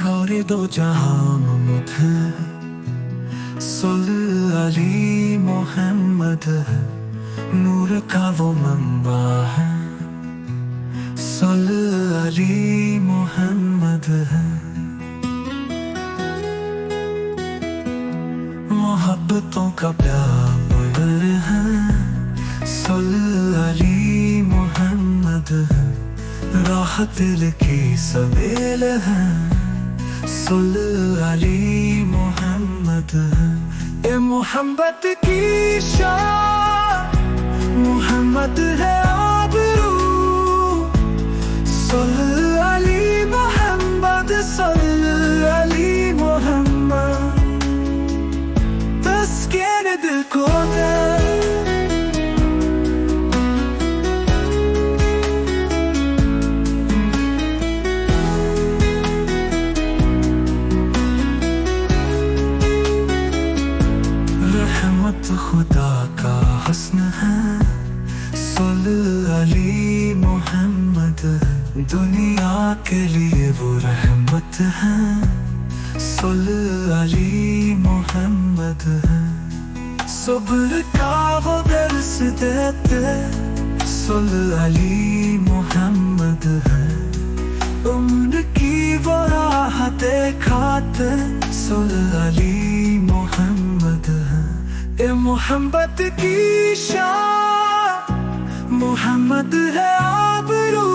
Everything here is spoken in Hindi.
और ये दो जहां मुमत है। सल्लल्लाहु अली मोहम्मद है, नूर का वो मंबा है। सल्लल्लाहु अली मोहम्मद है, मोहब्बतों का प्यार है। सल्लल्लाहु अली मोहम्मद है, राहत दिल की सबेल है। सल्लल्लाहु अली मोहम्मद है, ये मोहब्बत की शान, मोहम्मद है आबरू। सल्लल्लाहु अली मोहम्मद, सल्लल्लाहु अली मोहम्मद, तस्कीन दिल को दे। खुदा का हस्न है। सल्लल्लाहु अली मोहम्मद, दुनिया के लिए वो रहमत है। सल्लल्लाहु अली मोहम्मद है, सब्र का वो दर्स देते। सल्लल्लाहु अली मोहम्मद है, उम्र की वो राह दिखाते। सल्लल्लाहु अली मोहम्मद है, ये मोहब्बत की शान, मोहम्मद है आबरू।